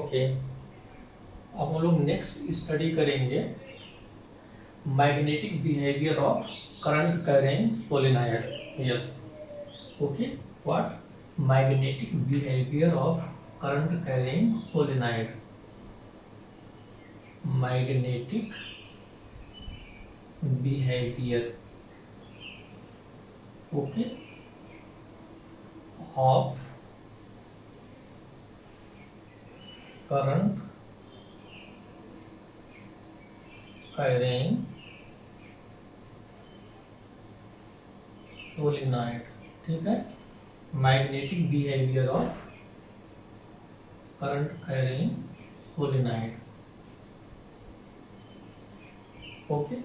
Okay, अब हम लोग नेक्स्ट स्टडी करेंगे magnetic behaviour of current carrying solenoid. Yes, okay, what magnetic behaviour of current carrying solenoid. Magnetic behaviour, okay, of current carrying solenoid. ठीक है, magnetic behaviour of current carrying solenoid. Okay,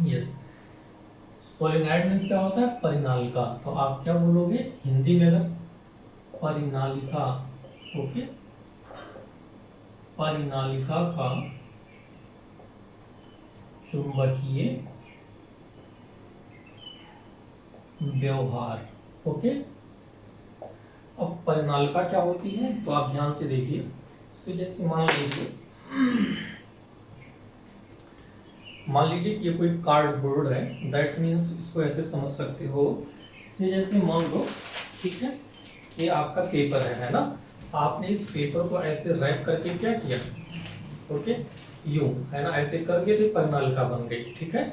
yes. Solenoid means क्या होता है? परिनालिका. तो आप क्या बोलोगे हिंदी में? अगर परिनालिका, ओके, परिनालिका का चुंबकीय व्यवहार. ओके, अब परिनालिका क्या होती है तो आप ध्यान से देखिए. जैसे मान लीजिए कि ये कोई कार्डबोर्ड है. दैट मीन्स इसको ऐसे समझ सकते हो. जैसे मान लो, ठीक है, ये आपका पेपर है ना. आपने इस पेपर को ऐसे रैप करके क्या किया? ओके, यूं है ना, ऐसे करके तो परिनालिका बन गई. ठीक है,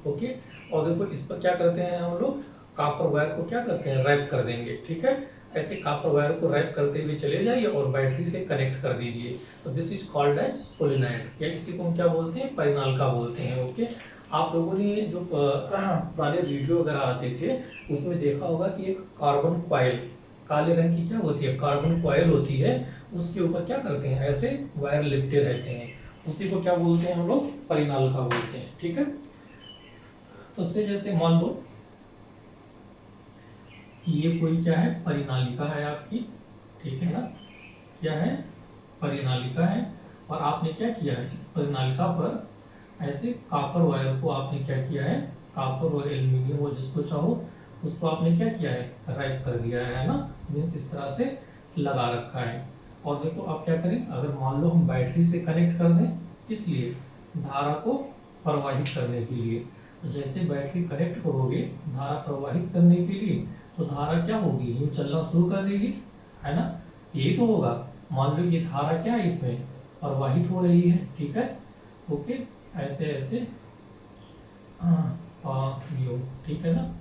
ओके. और देखो इस पर क्या करते हैं हम लोग? कॉपर वायर को क्या करते हैं? रैप कर देंगे. ठीक है, ऐसे कॉपर वायर को रैप करते हुए चले जाइए और बैटरी से कनेक्ट कर दीजिए. तो this is called as solenoid. या इसी को हम क्या बोलते हैं? परिनालिका बोलते हैं. ओके, आप लोगों ने जो पुराने रेडियो वगैरह आते थे उसमें देखा होगा कि एक कार्बन कॉइल, काले रंग की क्या होती है? कार्बन कॉइल होती है. उसके ऊपर क्या करते हैं? ऐसे वायर लिपटे रहते हैं. उसी को क्या बोलते हैं हम लोग? परिनालिका बोलते हैं. ठीक है, तो उससे जैसे मान लो ये कोई क्या है? परिनालिका है आपकी. ठीक है ना, क्या है? परिनालिका है. और आपने क्या किया है? इस परिनालिका पर ऐसे कॉपर वायर को आपने क्या किया है? कॉपर और एल्यूमिनियम, वो जिसको चाहो उसको आपने क्या किया है? रैप कर दिया है ना. मीन्स इस तरह से लगा रखा है. और देखो आप क्या करें, अगर मान लो हम बैटरी से कनेक्ट कर दें, इसलिए धारा को प्रवाहित करने के लिए. जैसे बैटरी कनेक्ट करोगे धारा प्रवाहित करने के लिए, तो धारा क्या होगी? यूं चलना शुरू कर देगी, है ना. यही तो होगा. मान लो ये धारा क्या है? इसमें प्रवाहित हो रही है. ठीक है, ओके, ऐसे ऐसे यूं. ठीक है ना,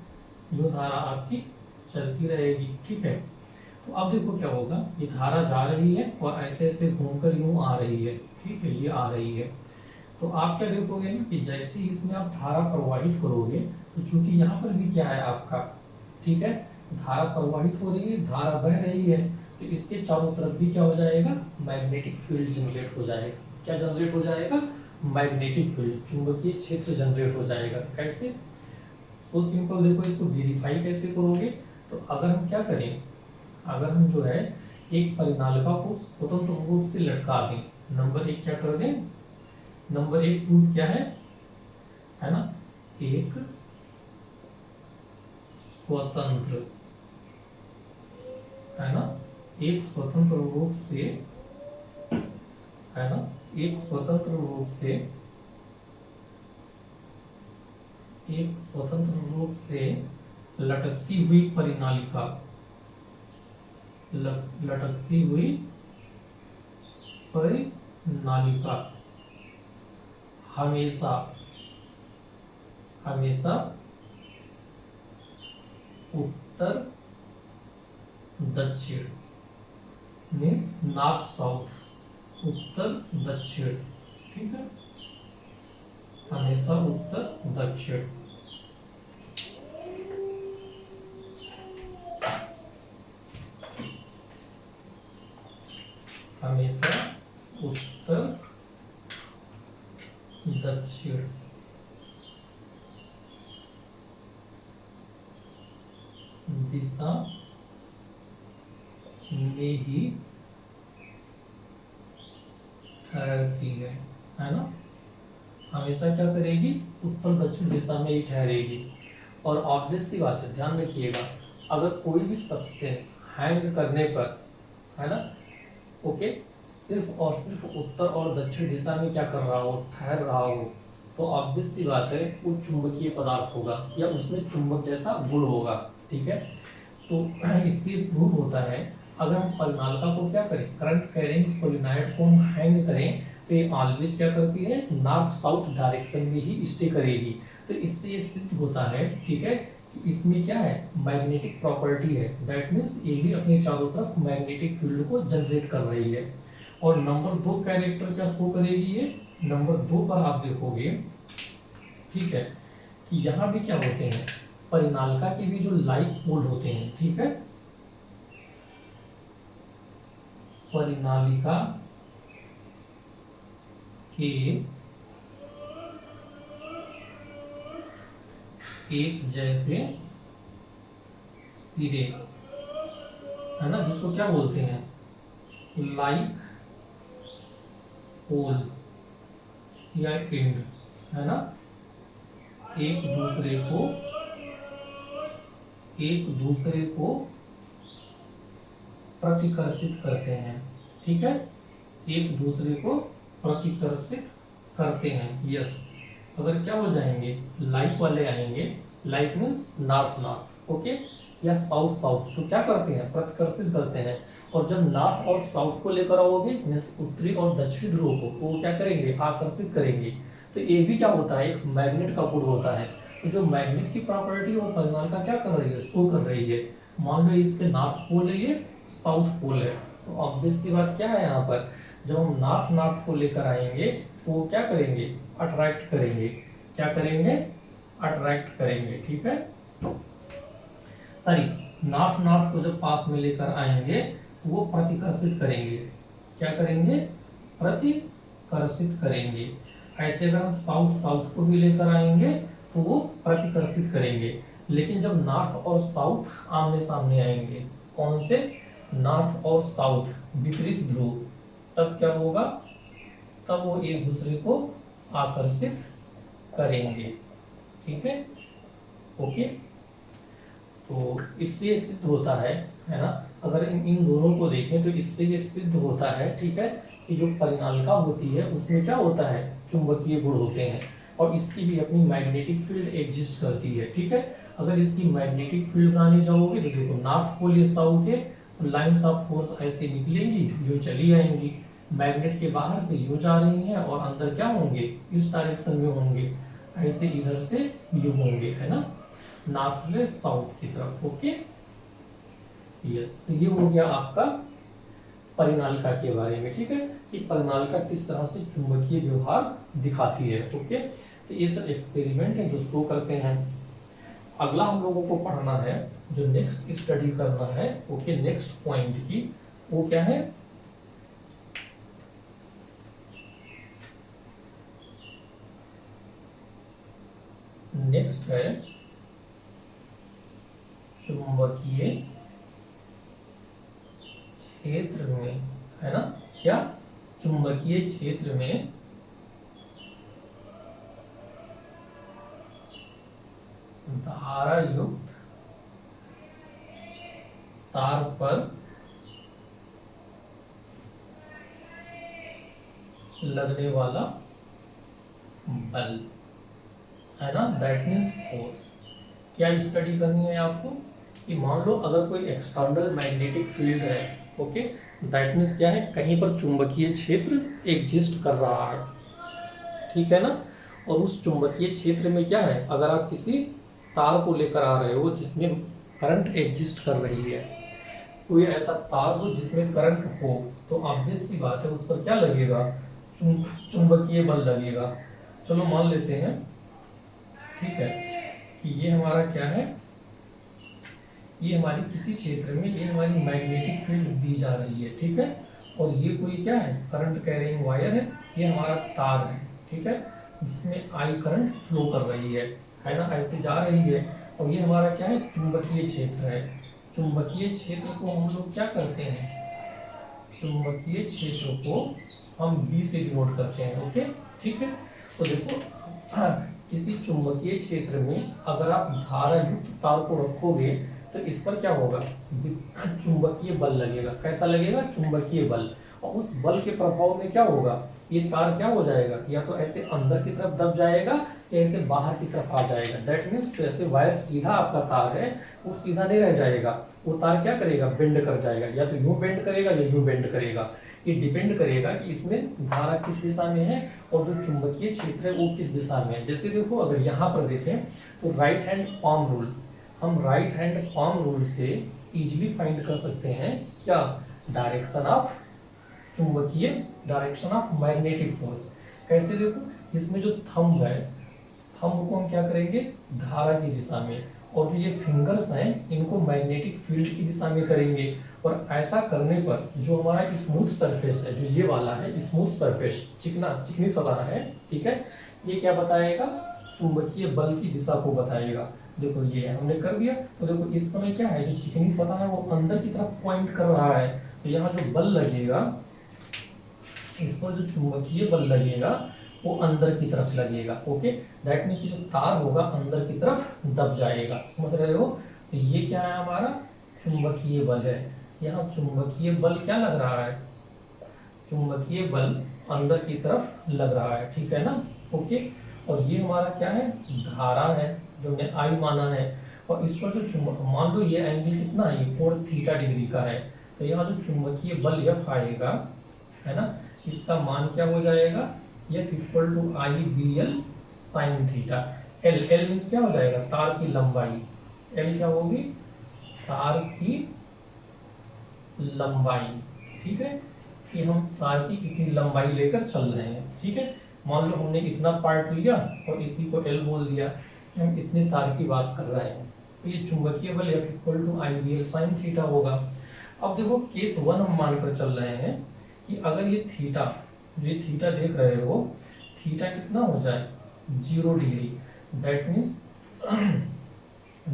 यूं धारा आपकी चलती रहेगी. ठीक है, तो अब देखो क्या होगा, ये धारा जा रही है और ऐसे ऐसे घूमकर यूं आ रही है. ठीक है, ये आ रही है. तो आप क्या देखोगे ना कि जैसे ही इसमें आप धारा प्रवाहित करोगे, तो चूंकि यहाँ पर भी क्या है आपका, ठीक है, धारा प्रवाहित हो रही है, धारा बह रही है, तो इसके चारों तरफ भी क्या हो जाएगा? मैग्नेटिक फील्ड जनरेट हो जाएगा. क्या जनरेट हो जाएगा? मैग्नेटिक फील्ड, चुंबकीय क्षेत्र जनरेट हो जाएगा. कैसे? So simple. देखो इसको वेरीफाई कैसे करोगे? तो अगर हम क्या करें, अगर हम जो है एक परिनालिका को स्वतंत्र रूप से लटका दें, नंबर एक क्या कर दें? नंबर एक प्रूफ क्या है ना, एक स्वतंत्र, है ना, एक स्वतंत्र रूप से, है ना, एक स्वतंत्र रूप से, एक स्वतंत्र रूप से लटकती हुई परिनालिका, लटकती हुई परिनालिका हमेशा हमेशा उत्तर दक्षिण, मीन्स नॉर्थ साउथ, उत्तर दक्षिण. ठीक है, हमेशा उत्तर दक्षिण. हमेशा उत्तर दक्षिण दिशा में ही ठहरती है ना. हमेशा क्या करेगी? उत्तर दक्षिण दिशा में ही ठहरेगी. और ऑब्वियस सी बात है, ध्यान रखिएगा, अगर कोई भी सब्सटेंस हैंग करने पर, है ना, ओके, सिर्फ और सिर्फ उत्तर और दक्षिण दिशा में क्या कर रहा हो, ठहर रहा हो, तो ऑब्वियस सी बात है वो चुंबकीय पदार्थ होगा या उसमें चुंबक जैसा गुण होगा, ठीक है। तो इससे प्रूव होता है अगर हम परिनालिका को क्या करें, करंट कैरिंग सोलेनॉइड को हम हैंग करें तो ये ऑलवेज क्या करती है, नॉर्थ साउथ डायरेक्शन में ही स्टे करेगी। तो इससे ये सिद्ध होता है, ठीक है, कि इसमें क्या है, मैग्नेटिक प्रॉपर्टी है, दैट मीन्स ये भी अपने चारों तरफ मैग्नेटिक फील्ड को जनरेट कर रही है। और नंबर 2 कैरेक्टर क्या शो करेगी ये, नंबर 2 पर आप देखोगे, ठीक है, कि यहाँ भी क्या होते हैं, परिनालिका के भी जो लाइक पोल होते हैं, ठीक है, परिनालिका के एक जैसे सिरे, है ना, जिसको क्या बोलते हैं, लाइक पोल या एंड, है ना, एक दूसरे को प्रतिकर्षित करते हैं, ठीक है, एक दूसरे को प्रतिकर्षित करते हैं, यस। अगर क्या हो जाएंगे, लाइक वाले आएंगे, like means north north, okay, या साउथ साउथ, तो क्या करते हैं, प्रतिकर्षित करते हैं। और जब नॉर्थ और साउथ को लेकर आओगे मीन्स उत्तरी और दक्षिणी ध्रुव को, वो क्या करेंगे, आकर्षित करेंगे। तो ये भी क्या होता है, एक मैग्नेट का गुण होता है। तो जो मैग्नेट की प्रॉपर्टी वो परिनालिका क्या कर रही है, शो कर रही है। मान लो इसके नॉर्थ पोल है, ये साउथ पोल है, तो ऑब्वियस सी बात क्या है, यहाँ पर जब हम नॉर्थ नॉर्थ को लेकर आएंगे तो वो क्या करेंगे, अट्रैक्ट करेंगे, क्या करेंगे, अट्रैक्ट करेंगे, ठीक है, सॉरी, नॉर्थ नॉर्थ को जब पास में लेकर आएंगे तो वो प्रतिकर्षित करेंगे, क्या करेंगे, प्रतिकर्षित करेंगे। ऐसे अगर हम साउथ साउथ को भी लेकर आएंगे तो वो प्रतिकर्षित करेंगे। लेकिन जब नॉर्थ और साउथ आमने सामने आएंगे, कौन से, नॉर्थ और साउथ विपरीत ध्रुव, तब क्या होगा, तब वो एक दूसरे को आकर्षित करेंगे, ठीक है, ओके। तो इससे सिद्ध होता है ना, अगर इन दोनों को देखें तो इससे ये सिद्ध होता है, ठीक है, कि जो परिनालिका होती है उसमें क्या होता है, चुंबकीय गुण होते हैं और इसकी भी अपनी मैग्नेटिक फील्ड एग्जिस्ट करती है, ठीक है। अगर इसकी मैग्नेटिक फील्ड बनाने जाओगे तो देखो नॉर्थ पोल ये साउथ है, तो लाइंस ऑफ फोर्स ऐसे निकलेंगी, यूं चली आएंगी, मैग्नेट के बाहर से यूं जा रही हैं और अंदर क्या होंगे, इस डायरेक्शन में होंगे, ऐसे इधर से यूं होंगे, है ना, नॉर्थ से साउथ की तरफ, ओके, यस। तो ये हो गया आपका परिनालिका के बारे में, ठीक है, कि परिनालिका किस तरह से चुंबकीय व्यवहार दिखाती है, ओके। तो ये सब एक्सपेरिमेंट है जो शो करते हैं। अगला हम लोगों को पढ़ना है, जो नेक्स्ट स्टडी करना है, ओके, नेक्स्ट पॉइंट की, वो क्या है, नेक्स्ट है चुंबकीय क्षेत्र में, है ना, क्या, चुंबकीय क्षेत्र में धारा युक्त तार पर लगने वाला बल, है ना, दैट मीन्स फोर्स। क्या स्टडी करनी है आपको, कि मान लो अगर कोई एक्सटर्नल मैग्नेटिक फील्ड है, ओके, दैट मीन्स क्या है, कहीं पर चुंबकीय क्षेत्र एग्जिस्ट कर रहा है, ठीक है ना, और उस चुंबकीय क्षेत्र में क्या है, अगर आप किसी तार को लेकर आ रहे हो जिसमें करंट एग्जिस्ट कर रही है, कोई ऐसा तार हो जिसमें करंट हो, तो ऑब्वियस सी बात है उस पर क्या लगेगा, चुंबकीय बल लगेगा। चलो मान लेते हैं, ठीक है, कि ये हमारा क्या है, ये हमारी किसी क्षेत्र में ये हमारी मैग्नेटिक फील्ड दी जा रही है, ठीक है, और ये कोई क्या है, करंट कैरिंग वायर है, ये हमारा तार है, ठीक है, जिसमें आई करंट फ्लो कर रही है ना, ऐसे जा रही है, और ये हमारा क्या है, चुंबकीय क्षेत्र है। चुंबकीय क्षेत्र को हम लोग क्या करते हैं, चुंबकीय क्षेत्र को हम बी से डिनोट करते हैं, ओके, ठीक है। तो देखो किसी चुंबकीय क्षेत्र में अगर आप धारा युक्त तार को रखोगे तो इस पर क्या होगा, चुंबकीय बल लगेगा। कैसा लगेगा, चुंबकीय बल। और उस बल के प्रभाव में क्या होगा, ये तार क्या हो जाएगा, या तो ऐसे अंदर की तरफ दब जाएगा या ऐसे बाहर की तरफ आ जाएगा। दैट मीन्स जैसे वायर सीधा आपका तार है वो सीधा नहीं रह जाएगा, वो तार क्या करेगा, बेंड कर जाएगा, या तो यूं बेंड करेगा या यूं बेंड करेगा। ये डिपेंड करेगा कि इसमें धारा किस दिशा में है और जो चुंबकीय क्षेत्र है वो किस दिशा में है। जैसे देखो अगर यहाँ पर देखें तो राइट हैंड पाम रूल, हम राइट हैंड पाम रूल से इजीली फाइंड कर सकते हैं क्या, डायरेक्शन ऑफ चुंबकीय, डायरेक्शन ऑफ मैग्नेटिक फोर्स। कैसे, देखो इसमें जो थंब है, थंब को हम क्या करेंगे, धारा की दिशा में, और जो ये फिंगर्स हैं इनको मैग्नेटिक फील्ड की दिशा में करेंगे। और ऐसा करने पर जो हमारा स्मूथ सरफेस है, जो ये वाला है स्मूथ सरफेस, चिकनी सतह है, ठीक है, ये क्या बताएगा, चुंबकीय बल की दिशा को बताएगा। देखो ये हमने कर दिया, तो देखो इस समय क्या है, जो चिकनी सतह है वो अंदर की तरफ पॉइंट कर रहा है, तो यहाँ जो बल लगेगा, इस पर जो चुंबकीय बल लगेगा वो अंदर की तरफ लगेगा। ओके, दैट मीन्स जो तार होगा अंदर की तरफ दब जाएगा, समझ रहे हो। तो ये क्या है, हमारा चुंबकीय बल है। यहाँ चुंबकीय बल क्या लग रहा है, चुंबकीय बल अंदर की तरफ लग रहा है, ठीक है ना। ओके, और ये हमारा क्या है, धारा है जो हमने आई माना है। और इस पर जो चुंबक, मान लो ये एंगल कितना है, ये कोण थीटा डिग्री का है, तो यहाँ जो चुंबकीय बल एफ आएगा, है ना, इसका मान क्या हो जाएगा, F equal to I B L sine theta. L, L means क्या हो जाएगा, तार की लंबाई, एल क्या होगी, तार की लंबाई, ठीक है, कि हम तार की कितनी लंबाई लेकर चल रहे हैं, ठीक है। मान लो हमने इतना पार्ट लिया और इसी को एल बोल दिया कि हम इतने तार की बात कर रहे हैं, तो ये चुंबकीय बल F equal to I B L sine theta होगा। अब देखो केस 1 हम मानकर चल रहे हैं कि अगर ये थीटा, जो ये थीटा देख रहे हो, थीटा कितना हो जाए, 0 डिग्री, दैट मीन्स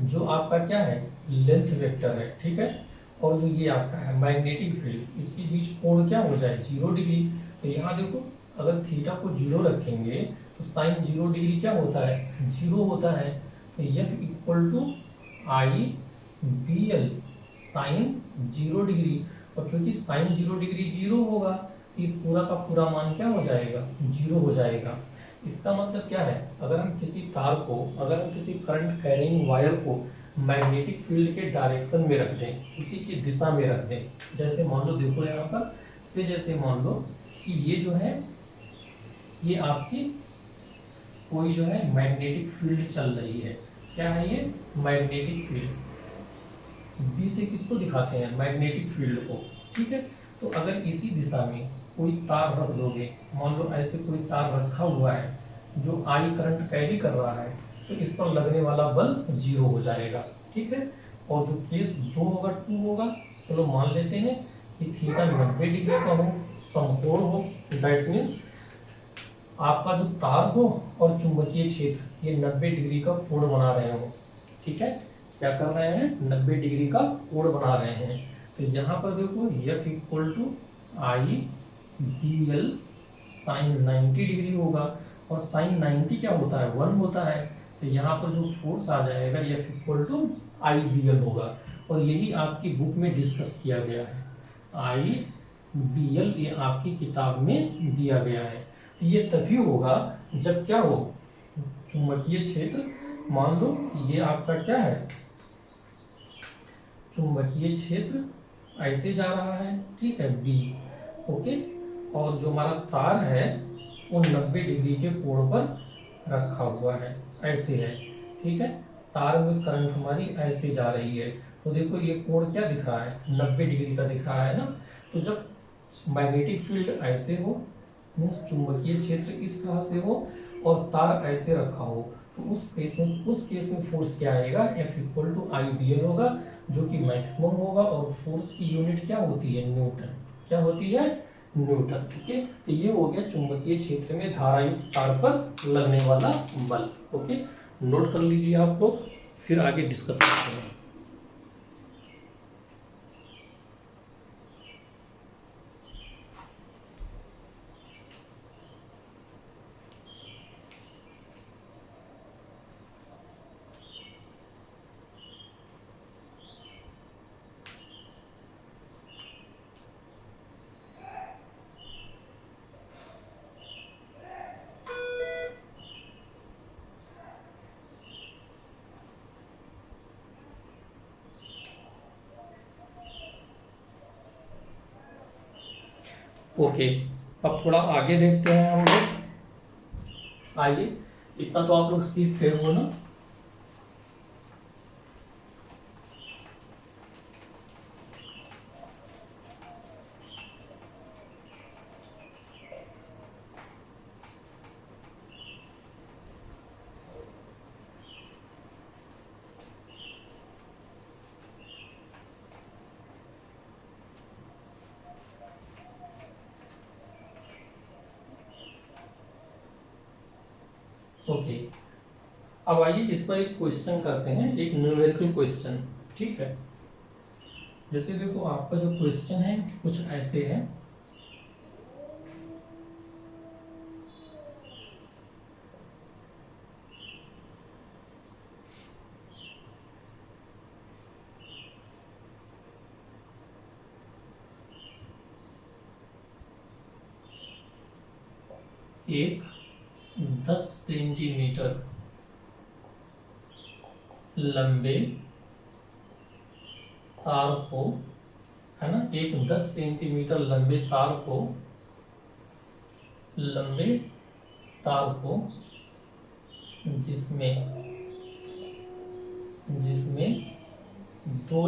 जो आपका क्या है, लेंथ वेक्टर है, ठीक है, और जो ये आपका है मैग्नेटिक फील्ड, इसके बीच कोण क्या हो जाए, 0 डिग्री। तो यहाँ देखो अगर थीटा को 0 रखेंगे तो साइन 0 डिग्री क्या होता है, 0 होता है। तो F equal to I B L sine 0 degree, और चूंकि साइन 0 डिग्री 0 होगा, ये पूरा का पूरा मान क्या हो जाएगा, 0 हो जाएगा। इसका मतलब क्या है, अगर हम किसी तार को, अगर हम किसी करंट कैरिंग वायर को मैग्नेटिक फील्ड के डायरेक्शन में रख दें, उसी की दिशा में रख दें, जैसे मान लो देखो यहाँ पर से, जैसे मान लो कि ये जो है, ये आपकी कोई जो है मैग्नेटिक फील्ड चल रही है, क्या है ये, मैग्नेटिक फील्ड। बी से किसको दिखाते हैं, मैग्नेटिक फील्ड को, ठीक है। तो अगर इसी दिशा में कोई तार रख दोगे, मान लो ऐसे कोई तार रखा हुआ है जो आई करंट कैरी कर रहा है, तो इस पर लगने वाला बल 0 हो जाएगा, ठीक है। और जो केस 2 होगा, 2 होगा, चलो मान लेते हैं कि थीटा 90 डिग्री का हो, समकोण हो, दैट मीन्स आपका जो तार हो और चुंबकीय क्षेत्र ये 90 डिग्री का कोण बना रहे हो, ठीक है, क्या कर रहे हैं, 90 डिग्री का कोण बना रहे हैं। तो यहाँ पर देखो F equal to I B L sine 90 degree होगा, और साइन 90 क्या होता है, 1 होता है। तो यहाँ पर जो फोर्स आ जाएगा F equal to I B L होगा, और यही आपकी बुक में डिस्कस किया गया है, आई बी एल ये आपकी किताब में दिया गया है। तो ये तभी होगा जब क्या हो, चुंबकीय क्षेत्र, मान लो ये आपका क्या है, चुंबकीय क्षेत्र ऐसे जा रहा है, ठीक है, बी, ओके, और जो हमारा तार है वो 90 डिग्री के कोण पर रखा हुआ है, ऐसे है, ठीक है, तार में करंट हमारी ऐसे जा रही है। तो देखो ये कोण क्या दिख रहा है, 90 डिग्री का दिख रहा है ना। तो जब मैग्नेटिक फील्ड ऐसे हो, मीन्स चुंबकीय क्षेत्र इस तरह से हो और तार ऐसे रखा हो, तो उस केस में फोर्स क्या आएगा, F equal to I B L होगा, जो कि मैक्सिमम होगा, और फोर्स की यूनिट क्या होती है, न्यूटन, क्या होती है, न्यूटन, ओके। तो ये हो गया चुंबकीय क्षेत्र में धारायुक्त तार पर लगने वाला बल, ओके, नोट कर लीजिए आप लोग, फिर आगे डिस्कस करते हैं। ओके, अब थोड़ा आगे देखते हैं हम लोग। आइए, इतना तो आप लोग सीख गए हो ना। ओके, अब आइए इस पर एक क्वेश्चन करते हैं, एक न्यूमेरिकल क्वेश्चन। ठीक है, जैसे देखो आपका जो क्वेश्चन है कुछ ऐसे है। एक 10 सेंटीमीटर लंबे तार को, है ना, एक 10 सेंटीमीटर लंबे तार को, जिसमें जिसमें 2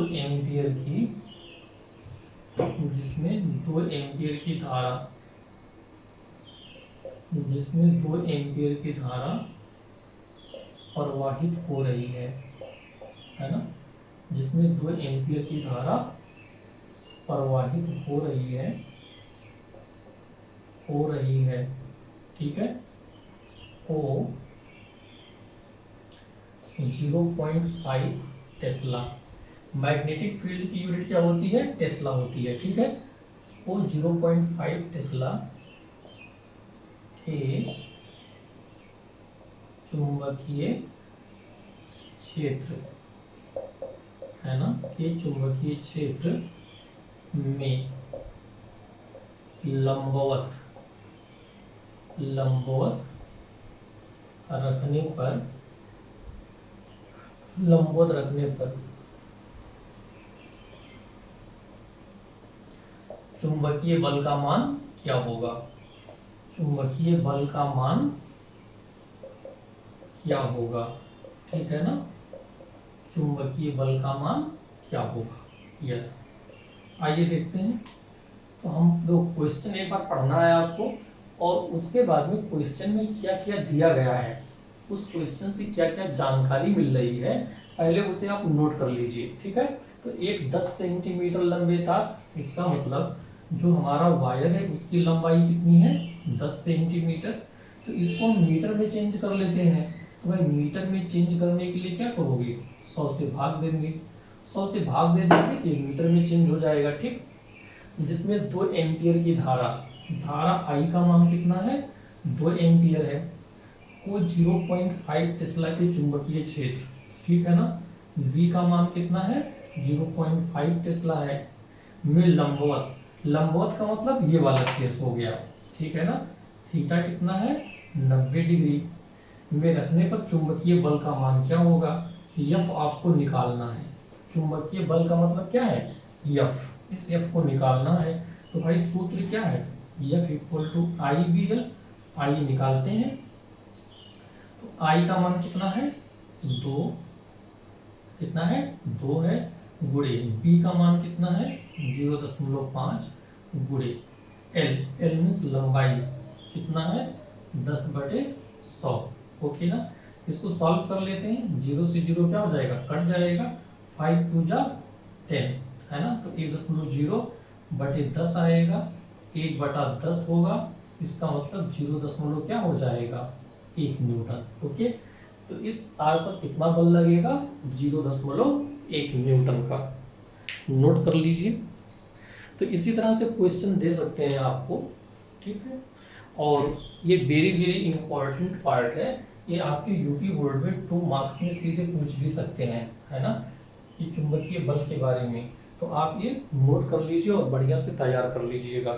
एम्पियर की धारा, प्रवाहित हो रही है ना, जिसमें 2 एम्पियर की धारा प्रवाहित हो रही है। ठीक है, ओ 0.5 टेस्ला। मैग्नेटिक फील्ड की यूनिट क्या होती है? टेस्ला होती है। ठीक है, वो 0.5 टेस्ला के चुंबकीय क्षेत्र, है ना, के चुंबकीय क्षेत्र में लंबवत रखने पर चुंबकीय बल का मान क्या होगा? चुंबकीय बल का मान क्या होगा? ठीक है ना, चुंबकीय बल का मान क्या होगा? यस, आइए देखते हैं। तो हम लोग क्वेश्चन एक बार पढ़ना है आपको, और उसके बाद में क्वेश्चन में क्या क्या दिया गया है, उस क्वेश्चन से क्या क्या जानकारी मिल रही है, पहले उसे आप नोट कर लीजिए। ठीक है, तो एक 10 सेंटीमीटर लंबे तार, इसका मतलब जो हमारा वायर है उसकी लंबाई कितनी है? 10 सेंटीमीटर। तो इसको हम मीटर में चेंज कर लेते हैं। तो भाई मीटर में चेंज करने के लिए क्या करोगे? 100 से भाग देंगे। 100 से भाग दे देंगे कि मीटर में चेंज हो जाएगा। ठीक, जिसमें 2 एम्पियर की धारा आई का मान कितना है? 2 एम्पियर है। वो 0.5 टेस्ला के चुंबकीय क्षेत्र, ठीक है ना, बी का मान कितना है? 0.5 टेस्ला है। में लंबवत का मतलब ये वाला केस हो गया। ठीक है ना, थीटा कितना है? 90 डिग्री में रखने पर चुंबकीय बल का मान क्या होगा? एफ आपको निकालना है। चुंबकीय बल का मतलब क्या है? एफ। इस एफ को निकालना है। तो भाई सूत्र क्या है? F equal to I B L. I निकालते हैं, तो आई का मान कितना है? 2, कितना है? 2 है, गुणे बी का मान कितना है? 0.5 गुणे एल। एल मीन्स लंबाई कितना है? 10/100। ओके ना, इसको सॉल्व कर लेते हैं। 0 से 0 क्या हो जाएगा? कट जाएगा। 5 2 जा 10, है ना, तो 1.0/10 आएगा। 1/10 होगा, इसका मतलब 0. क्या हो जाएगा? 1 न्यूटन। ओके, तो इस तार पर कितना बल लगेगा? 0.1 न्यूटन का। नोट कर लीजिए। तो इसी तरह से क्वेश्चन दे सकते हैं आपको। ठीक है, और ये वेरी वेरी इंपॉर्टेंट पार्ट है। ये आपके यूपी बोर्ड में 2 मार्क्स में सीधे पूछ भी सकते हैं, है ना, कि चुंबकीय बल के बारे में। तो आप ये नोट कर लीजिए और बढ़िया से तैयार कर लीजिएगा।